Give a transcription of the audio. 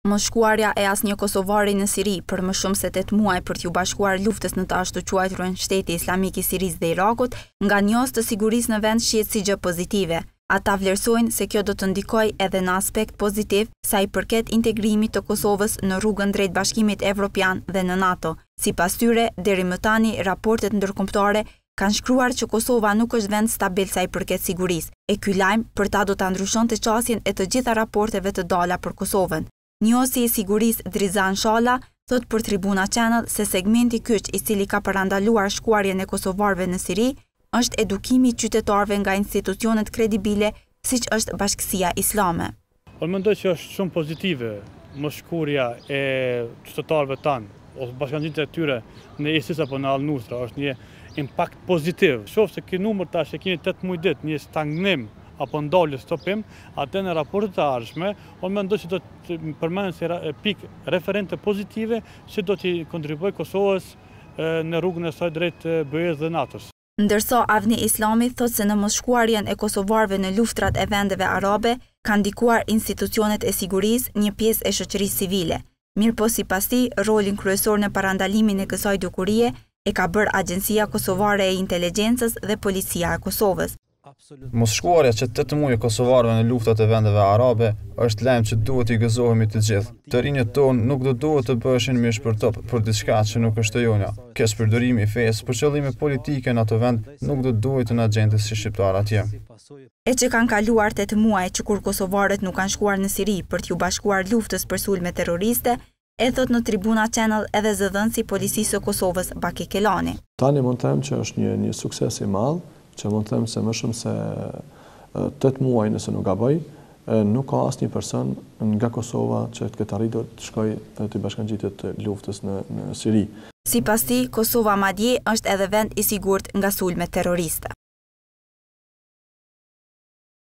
Mos shkuarja e asnjë kosovari në Siri për më shumë se 8 muaj për t'ju bashkuar luftës në të ashtu quajturën Shteti Islamik i Sirisë dhe Irakut, nga njohës të sigurisë në vend shihet si gjë pozitive. Ata vlerësojnë se kjo do të ndikojë edhe në aspekt pozitiv sa i përket integrimit të Kosovës në rrugën drejt Bashkimit Evropian dhe në NATO. Sipas tyre, deri më tani raportet ndërkombëtare kanë shkruar që Kosova nuk është vend stabil sa i përket sigurisë, e ky lajm për ta do ta ndryshonte qasjen e të gjitha raporteve të dala për Kosovën. Njohësi i sigurisë Drizan Shalla thot për Tribuna Channel se segmenti kyç i cili ka parandaluar shkuarjen e kosovarëve në Siri është edukimi i qytetarëve nga institucionet kredibile siç është Bashkësia Islame. Unë mendoj që është shumë pozitive mosshkurja e qytetarëve tanë ose bashkangjitë e tyre në ISIS apo në Al-Nusra është një impakt pozitiv. Shoh se ky numër tash e kemi 8 muaj ditë, një stagnim apo ndalje stopim, atë në raportet e ardhshme, unë mendoj që do të përmenden si pikë referente pozitive që do t'i kontribuojë Kosovës në rrugën e saj drejt BE-s dhe NATO-s. Ndërsa Avni Islami thot se në mosshkuarjen e kosovarëve në luftrat e vendeve arabe kanë ndikuar institucionet e sigurisë, një pjesë e shoqërisë civile. Mirëpo sipas tij, rolin kryesor në parandalimin e kësaj dukurie e ka bërë Agjencia Kosovare e Inteligjencës dhe Policia e Kosovës. Mosshkuarja që 8 muaj kosovarëve në luftat e vendeve arabe është lajm që duhet i gëzohemi të gjithë. Të rinjët tonë nuk do duhet të bëheshin mishpërtop për diçka që nuk është e jonja. Kjo përdorimi i fesë për qëllime politike në atë vend nuk do duhet në agjente si shqiptar atje. E që kanë kaluar 8 muaj që kur kosovarët nuk kanë shkuar në Siri për t'ju bashkuar luftës për sulme terroriste, e thot në Tribuna Channel edhe zëdhënësi Policisë së Kosovës Baki Kelani. Tani mund të them që është një sukses i madh, që mund të them se më shumë se 8 muaj nëse nuk gaboj, nuk ka asnjë person nga Kosova që të ketë arritur të shkojë të bashkangjitet luftës në Siri. Sipas tij, Kosova madje është edhe vend i sigurt nga sulmet terroriste.